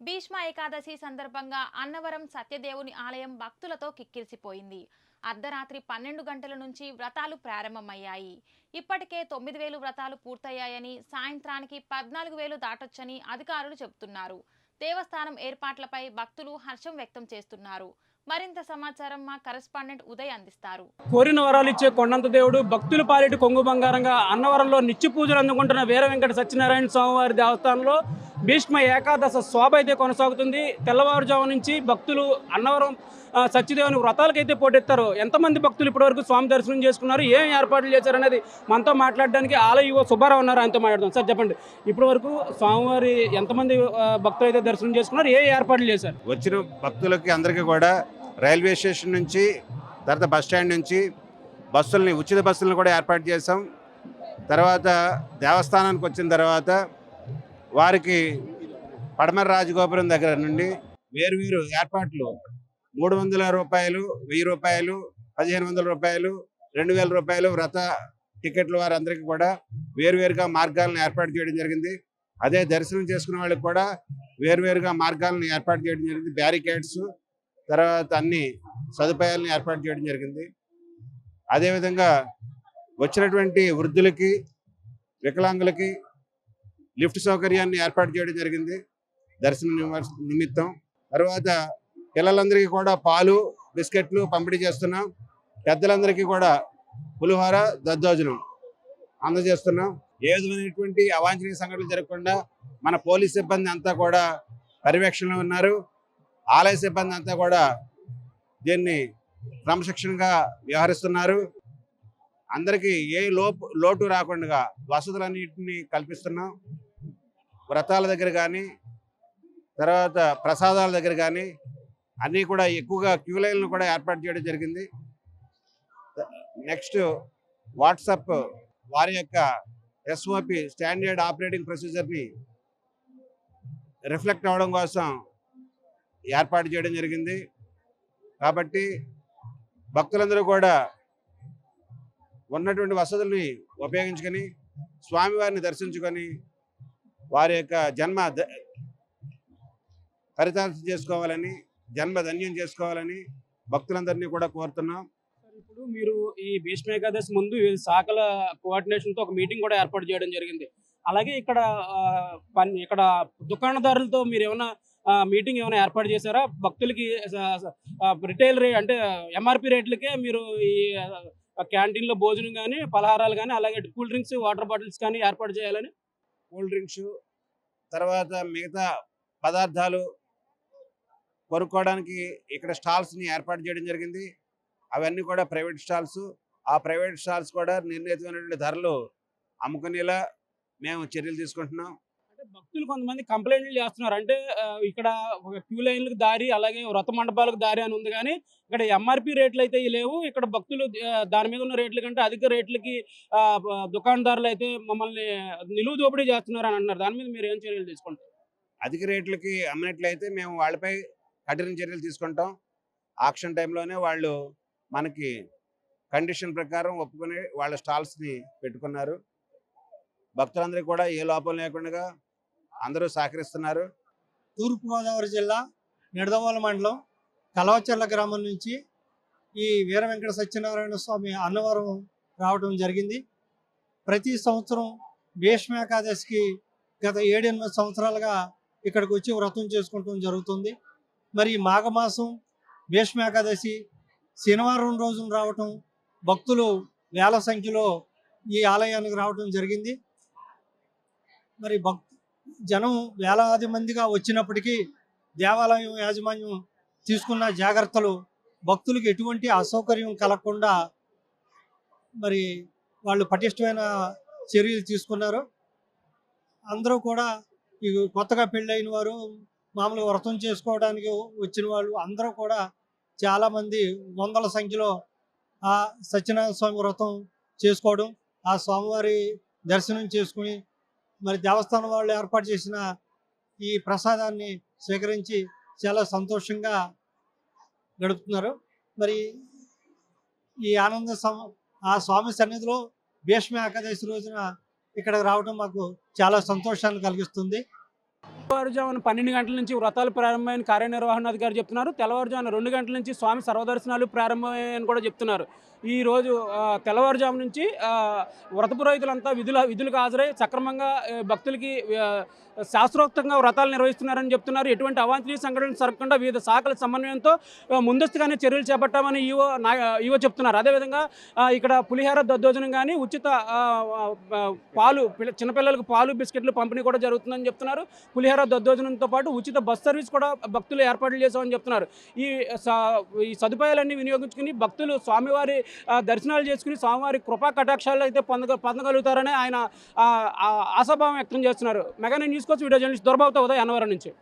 భీష్మ ఏకాదశి సందర్భంగా అన్నవరం సత్యదేవుని ఆలయం భక్తులతో కిక్కిరిసిపోయింది. అర్ధరాత్రి 12 గంటల నుంచి వ్రతాలు ప్రారంభమయ్యాయి. ఇప్పటికే 9,000 వ్రతాలు పూర్తయ్యాయని, సాయంత్రానికి 14,000 దాటొచ్చని అధికారులు చెబుతున్నారు. దేవస్థానం ఏర్పాట్లపై భక్తులు హర్షం వ్యక్తం చేస్తున్నారు. మరింత సమాచారం మా కరెస్పాండెంట్ ఉదయ్ అందిస్తారు. కోరిన వరాలు ఇచ్చే కొండంత దేవుడు భక్తుల పాలిటి కొంగు బంగారంగా అన్నవరంలో నిత్య పూజలు అందుకుంటున్న వీర వెంకట సత్యనారాయణ స్వామివారి దేవస్థానంలో భీష్మ ఏకాదశ శోభ అయితే కొనసాగుతుంది. తెల్లవారుజాము నుంచి భక్తులు అన్నవరం సత్యదేవుని వ్రతాలకైతే పోటెత్తారు. ఎంతమంది భక్తులు ఇప్పటివరకు స్వామి దర్శనం చేసుకున్నారు, ఏం ఏర్పాట్లు చేశారనేది మనతో మాట్లాడడానికి ఆలయ సుబ్బారావు ఉన్నారు, ఆయనతో మాట్లాడదాం. సార్ చెప్పండి, ఇప్పటి వరకు స్వామివారి ఎంతమంది భక్తులు అయితే దర్శనం చేసుకున్నారు, ఏ ఏర్పాట్లు చేశారు? వచ్చిన భక్తులకి అందరికీ కూడా రైల్వే స్టేషన్ నుంచి, తర్వాత బస్ స్టాండ్ నుంచి ఉచిత బస్సులను కూడా ఏర్పాటు చేసాం. తర్వాత దేవస్థానానికి వచ్చిన తర్వాత వారికి పడమర రాజగోపురం దగ్గర నుండి వేరు ఏర్పాట్లు 300 రూపాయలు, 1000 రూపాయలు, 1500 రూపాయలు, 2000 రూపాయలు వ్రత టికెట్లు వారందరికీ కూడా వేరువేరుగా మార్గాలను ఏర్పాటు చేయడం జరిగింది. అదే దర్శనం చేసుకునే వాళ్ళకి కూడా వేరువేరుగా మార్గాలను ఏర్పాటు చేయడం జరిగింది. బ్యారికేడ్స్, తర్వాత అన్ని సదుపాయాలను ఏర్పాటు చేయడం జరిగింది. అదేవిధంగా వచ్చినటువంటి వృద్ధులకి, వికలాంగులకి లిఫ్ట్ సౌకర్యాన్ని ఏర్పాటు చేయడం జరిగింది దర్శన నిమిత్తం. తర్వాత పిల్లలందరికీ కూడా పాలు, బిస్కెట్లు పంపిణీ చేస్తున్నాం. పెద్దలందరికీ కూడా పులిహోర, దద్దోజనం అందజేస్తున్నాం. ఏ విధమైనటువంటి అవాంఛనీయ సంఘటనలు జరగకుండా మన పోలీస్ సిబ్బంది అంతా కూడా పర్యవేక్షణలో ఉన్నారు. ఆలయ సిబ్బంది అంతా కూడా దీన్ని క్రమశిక్షణగా వ్యవహరిస్తున్నారు. అందరికీ ఏ లోటు రాకుండా వసతులన్నింటినీ కల్పిస్తున్నాం. వ్రతాల దగ్గర కానీ, తర్వాత ప్రసాదాల దగ్గర కానీ అన్నీ కూడా ఎక్కువగా క్యూ లైన్లు కూడా ఏర్పాటు చేయడం జరిగింది. నెక్స్ట్ వాట్సాప్ వారి యొక్క SOP స్టాండర్డ్ ఆపరేటింగ్ ప్రొసీజర్ని రిఫ్లెక్ట్ అవ్వడం కోసం ఏర్పాటు చేయడం జరిగింది. కాబట్టి భక్తులందరూ కూడా ఉన్నటువంటి వసతుల్ని ఉపయోగించుకొని స్వామివారిని దర్శించుకొని వారి యొక్క జన్మ పరితార్థం చేసుకోవాలని, జన్మ ధన్యం చేసుకోవాలని భక్తులందరినీ కూడా కోరుతున్నాం. ఇప్పుడు మీరు ఈ భీష్మ ఏకాదశి ముందు ఈ శాఖల కోఆర్డినేషన్తో ఒక మీటింగ్ కూడా ఏర్పాటు చేయడం జరిగింది. అలాగే ఇక్కడ దుకాణదారులతో మీరు ఏమైనా మీటింగ్ ఏమైనా ఏర్పాటు చేశారా? భక్తులకి రిటైల్ రేట్ అంటే MRP రేట్లకే మీరు ఈ క్యాంటీన్లో భోజనం కానీ, పలహారాలు కానీ, అలాగే కూల్ డ్రింక్స్, వాటర్ బాటిల్స్ కానీ ఏర్పాటు చేయాలని. కూల్ డ్రింక్స్, తర్వాత మిగతా పదార్థాలు కొనుక్కోవడానికి ఇక్కడ స్టాల్స్ని ఏర్పాటు చేయడం జరిగింది. అవన్నీ కూడా ప్రైవేట్ స్టాల్స్. ఆ ప్రైవేట్ స్టాల్స్ కూడా నిర్ణీతమైనటువంటి ధరలు అమ్ముకునేలా మేము చర్యలు తీసుకుంటున్నాం. అంటే భక్తులు కొంతమంది కంప్లైంట్లు చేస్తున్నారు. అంటే ఇక్కడ క్యూ లైన్లకు దారి, అలాగే వ్రత మండపాలకు దారి అని ఉంది, కానీ ఇక్కడ MRP రేట్లు అయితే లేవు. ఇక్కడ భక్తులు దాని మీద ఉన్న రేట్ల కంటే అధిక రేట్లకి దుకాణదారులు అయితే మమ్మల్ని నిలువు దోపిడీ చేస్తున్నారు అని అంటున్నారు. దాని మీద మీరు ఏం చర్యలు తీసుకుంటారు? అధిక రేట్లకి అమ్మినట్లయితే మేము వాళ్ళపై కఠిన చర్యలు తీసుకుంటాం. ఆక్షన్ టైంలోనే వాళ్ళు మనకి కండిషన్ ప్రకారం ఒప్పుకొని వాళ్ళ స్టాల్స్ని పెట్టుకున్నారు. భక్తులందరికీ కూడా ఏ లోపం లేకుండా అందరూ సహకరిస్తున్నారు. తూర్పుగోదావరి జిల్లా నిడదవోలు మండలం కలవచెర్ల గ్రామం నుంచి ఈ వీర వెంకట సత్యనారాయణ స్వామి అన్నవరం రావడం జరిగింది. ప్రతి సంవత్సరం భీష్మ ఏకాదశికి గత 7-8 సంవత్సరాలుగా ఇక్కడికి వచ్చి వ్రతం చేసుకుంటూ జరుగుతుంది. మరి మాఘమాసం భీష్మ ఏకాదశి శనివారం రోజున రావటం, భక్తులు వేల సంఖ్యలో ఈ ఆలయానికి రావడం జరిగింది. మరి జనం వేలాది మందిగా వచ్చినప్పటికీ దేవాలయం యాజమాన్యం తీసుకున్న జాగ్రత్తలు భక్తులకు ఎటువంటి అసౌకర్యం కలగకుండా మరి వాళ్ళు పటిష్టమైన చర్యలు తీసుకున్నారు. అందరూ కూడా ఈ కొత్తగా పెళ్ళైన వారు, మామూలుగా వ్రతం చేసుకోవడానికి వచ్చిన వాళ్ళు అందరూ కూడా చాలామంది వందల సంఖ్యలో ఆ సత్యనారాయణ స్వామి వ్రతం చేసుకోవడం, ఆ స్వామివారి దర్శనం చేసుకుని మరి దేవస్థానం వాళ్ళు ఏర్పాటు చేసిన ఈ ప్రసాదాన్ని స్వీకరించి చాలా సంతోషంగా గడుపుతున్నారు. మరి ఈ ఆ స్వామి సన్నిధిలో భీష్మ ఏకాదశి రోజున ఇక్కడ రావడం మాకు చాలా సంతోషాన్ని కలిగిస్తుంది. తెల్లవారుజామున 12 గంటల నుంచి వ్రతాలు ప్రారంభమైన కార్యనిర్వహణాధికారి చెప్తున్నారు. తెల్లవారుజామున 2 గంటల నుంచి స్వామి సర్వదర్శనాలు ప్రారంభమయ్యాయని కూడా చెప్తున్నారు. ఈరోజు తెల్లవారుజాము నుంచి వ్రత పురోహితులంతా విధులకు హాజరై సక్రమంగా భక్తులకి శాస్త్రోక్తంగా వ్రతాలు నిర్వహిస్తున్నారని చెప్తున్నారు. ఎటువంటి అవాంఛనీయ సంఘటనలు జరగకుండా వివిధ శాఖల సమన్వయంతో ముందస్తుగానే చర్యలు చేపట్టామని ఈవో చెప్తున్నారు. అదేవిధంగా ఇక్కడ పులిహార దద్దోజనం కానీ ఉచిత పాలు చిన్నపిల్లలకు పాలు బిస్కెట్లు పంపిణీ కూడా జరుగుతుందని చెప్తున్నారు. పులిహార దద్దోజనంతో పాటు ఉచిత బస్ సర్వీస్ కూడా భక్తులు ఏర్పాట్లు చేశామని చెప్తున్నారు. ఈ సదుపాయాలన్నీ వినియోగించుకుని భక్తులు స్వామివారి దర్శనాలు చేసుకుని స్వామివారి కృపా కటాక్షాలు అయితే పొందగలుగుతారని ఆయన ఆశాభావం వ్యక్తం చేస్తున్నారు. మెగా న్యూస్ కోసం వీడియో జర్నలిస్ట్ దొరబాబుతో ఉదయ్ అన్నవరం నుంచి.